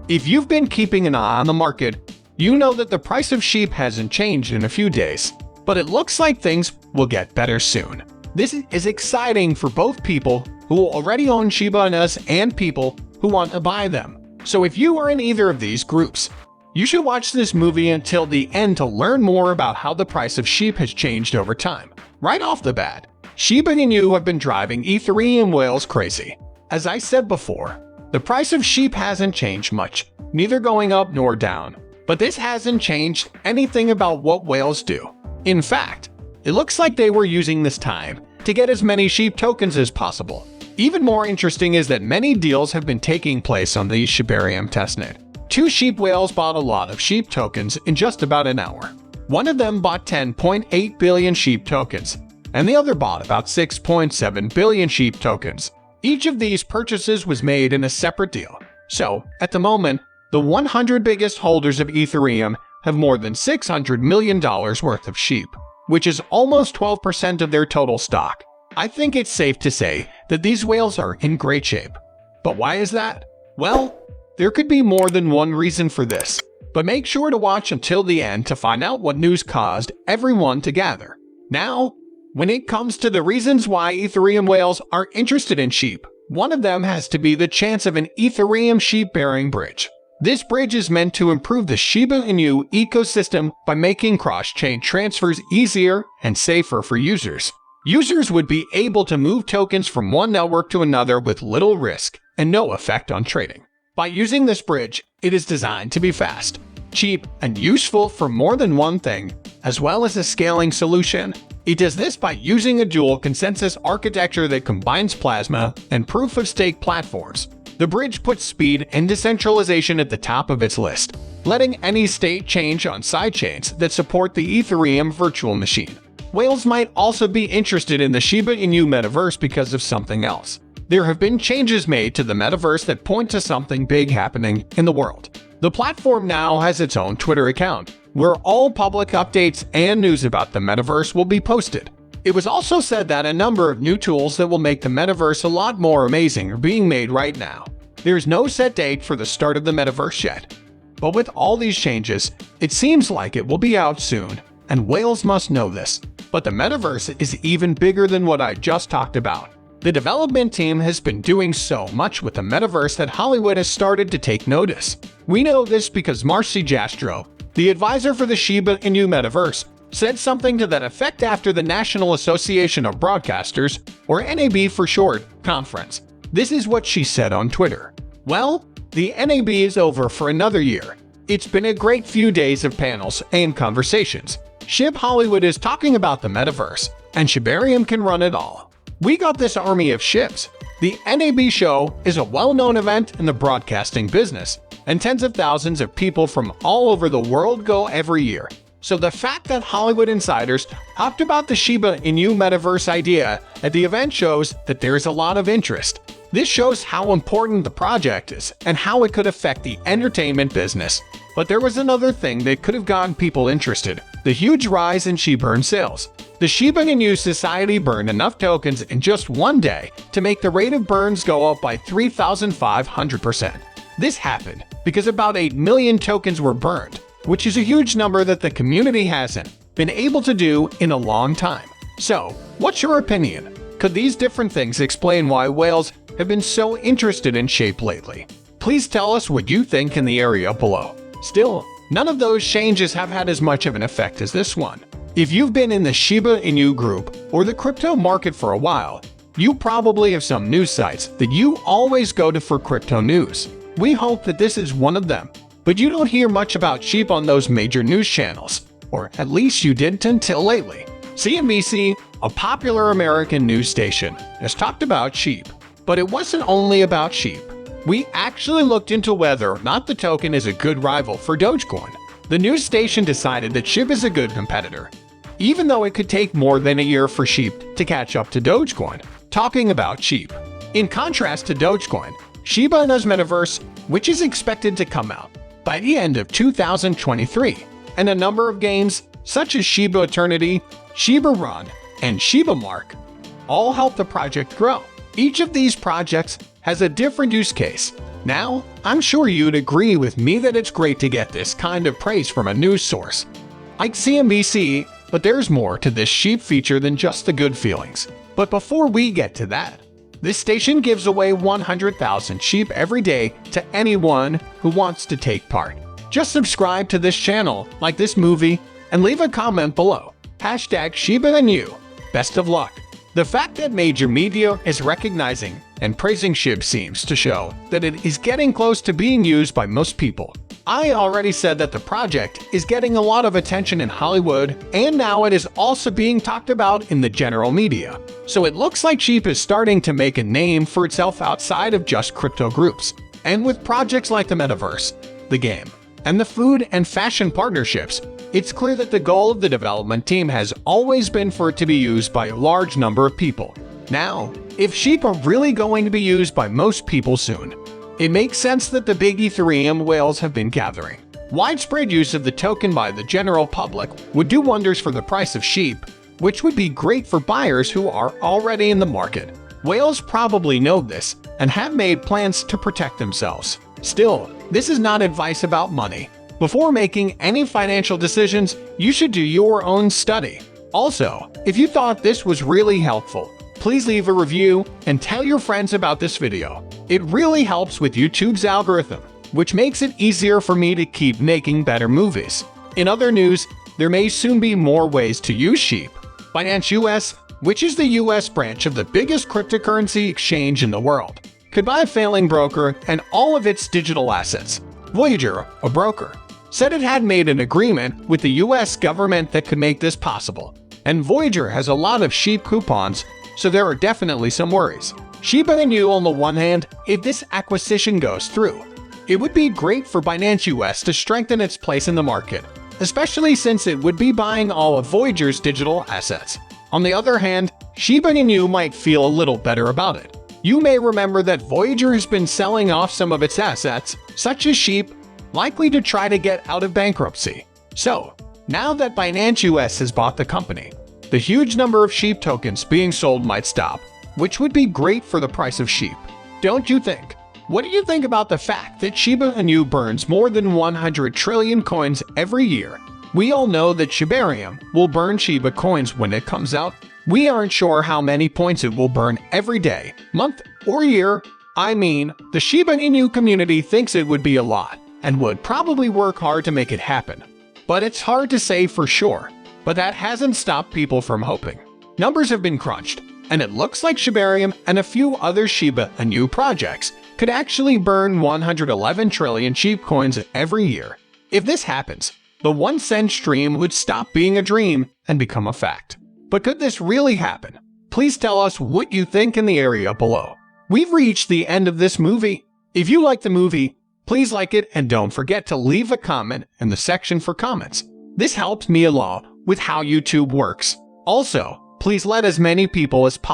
If you've been keeping an eye on the market, you know that the price of SHIB hasn't changed in a few days, but it looks like things will get better soon. This is exciting for both people who already own Shiba Inus and people who want to buy them. So if you are in either of these groups, you should watch this movie until the end to learn more about how the price of SHIB has changed over time. Right off the bat, Shiba Inu have been driving Ethereum whales crazy. As I said before, the price of SHIB hasn't changed much, neither going up nor down. But this hasn't changed anything about what whales do. In fact, it looks like they were using this time to get as many SHIB tokens as possible. Even more interesting is that many deals have been taking place on the Shibarium testnet. 2 SHIB whales bought a lot of SHIB tokens in just about an hour. One of them bought 10.8 billion SHIB tokens, and the other bought about 6.7 billion SHIB tokens. Each of these purchases was made in a separate deal. So, at the moment, the 100 biggest holders of Ethereum have more than $600 million worth of SHIB, which is almost 12% of their total stock. I think it's safe to say that these whales are in great shape. But why is that? Well, there could be more than one reason for this, but make sure to watch until the end to find out what news caused everyone to gather. Now, when it comes to the reasons why Ethereum whales are interested in SHIB, one of them has to be the chance of an Ethereum SHIB-bearing bridge. This bridge is meant to improve the Shiba Inu ecosystem by making cross-chain transfers easier and safer for users. Users would be able to move tokens from one network to another with little risk and no effect on trading. By using this bridge, it is designed to be fast, cheap, and useful for more than one thing, as well as a scaling solution. It does this by using a dual consensus architecture that combines Plasma and proof-of-stake platforms. The bridge puts speed and decentralization at the top of its list, letting any state change on sidechains that support the Ethereum virtual machine. Whales might also be interested in the Shiba Inu metaverse because of something else. There have been changes made to the metaverse that point to something big happening in the world. The platform now has its own Twitter account, where all public updates and news about the metaverse will be posted. It was also said that a number of new tools that will make the metaverse a lot more amazing are being made right now. There's no set date for the start of the metaverse yet. But with all these changes, it seems like it will be out soon, and whales must know this. But the metaverse is even bigger than what I just talked about. The development team has been doing so much with the metaverse that Hollywood has started to take notice. We know this because Marcy Jastrow, the advisor for the Shiba Inu metaverse, said something to that effect after the National Association of Broadcasters, or NAB for short, conference. This is what she said on Twitter. Well, the NAB is over for another year. It's been a great few days of panels and conversations. Shib Hollywood is talking about the metaverse, and Shibarium can run it all. We got this army of Shibs. The NAB show is a well-known event in the broadcasting business, and tens of thousands of people from all over the world go every year. So the fact that Hollywood insiders talked about the Shiba Inu metaverse idea at the event shows that there is a lot of interest. This shows how important the project is and how it could affect the entertainment business. But there was another thing that could have gotten people interested: the huge rise in SHIB sales. The Shiba Inu Society burned enough tokens in just one day to make the rate of burns go up by 3,500%. This happened because about 8 million tokens were burned, which is a huge number that the community hasn't been able to do in a long time. So, what's your opinion? Could these different things explain why whales have been so interested in SHIB lately? Please tell us what you think in the area below. Still, none of those changes have had as much of an effect as this one. If you've been in the Shiba Inu group or the crypto market for a while, you probably have some news sites that you always go to for crypto news. We hope that this is one of them. But you don't hear much about SHIB on those major news channels, or at least you didn't until lately. CNBC, a popular American news station, has talked about SHIB. But it wasn't only about SHIB. We actually looked into whether or not the token is a good rival for Dogecoin. The news station decided that SHIB is a good competitor, even though it could take more than a year for SHIB to catch up to Dogecoin. Talking about SHIB. In contrast to Dogecoin, Shiba Inu's metaverse, which is expected to come out by the end of 2023, and a number of games such as Shiba Eternity, Shiba Run, and Shiba Mark all help the project grow. Each of these projects has a different use case, Now, I'm sure you'd agree with me that it's great to get this kind of praise from a news source like CNBC, but there's more to this sheep feature than just the good feelings. But before we get to that, this station gives away 100,000 sheep every day to anyone who wants to take part. Just subscribe to this channel, like this movie, and leave a comment below. Hashtag Shiba Inu. Best of luck. The fact that major media is recognizing and praising Shib seems to show that it is getting close to being used by most people. I already said that the project is getting a lot of attention in Hollywood, and now it is also being talked about in the general media. So it looks like Shib is starting to make a name for itself outside of just crypto groups. And with projects like the metaverse, the game, and the food and fashion partnerships, it's clear that the goal of the development team has always been for it to be used by a large number of people. Now, if sheep are really going to be used by most people soon, it makes sense that the big Ethereum whales have been gathering. Widespread use of the token by the general public would do wonders for the price of sheep, which would be great for buyers who are already in the market. Whales probably know this and have made plans to protect themselves. Still, this is not advice about money. Before making any financial decisions, you should do your own study. Also, if you thought this was really helpful, please leave a review and tell your friends about this video. It really helps with YouTube's algorithm, which makes it easier for me to keep making better movies. In other news, there may soon be more ways to use sheep. Binance US, which is the US branch of the biggest cryptocurrency exchange in the world, could buy a failing broker and all of its digital assets. Voyager, a broker, said it had made an agreement with the US government that could make this possible. And Voyager has a lot of sheep coupons, so there are definitely some worries. Shiba Inu, on the one hand, if this acquisition goes through, it would be great for Binance US to strengthen its place in the market, especially since it would be buying all of Voyager's digital assets. On the other hand, Shiba Inu might feel a little better about it. You may remember that Voyager has been selling off some of its assets, such as sheep, likely to try to get out of bankruptcy. So, now that Binance US has bought the company, the huge number of sheep tokens being sold might stop, which would be great for the price of sheep. Don't you think? What do you think about the fact that Shiba Inu burns more than 100 trillion coins every year? We all know that Shibarium will burn Shiba coins when it comes out. We aren't sure how many points it will burn every day, month, or year. I mean, the Shiba Inu community thinks it would be a lot, and would probably work hard to make it happen. But it's hard to say for sure. But that hasn't stopped people from hoping. Numbers have been crunched, and it looks like Shibarium and a few other Shiba Inu projects could actually burn 111 trillion sheep coins every year. If this happens, the 1 cent stream would stop being a dream and become a fact. But could this really happen? Please tell us what you think in the area below. We've reached the end of this movie. If you like the movie, please like it and don't forget to leave a comment in the section for comments. This helps me a lot with how YouTube works. Also, please let as many people as possible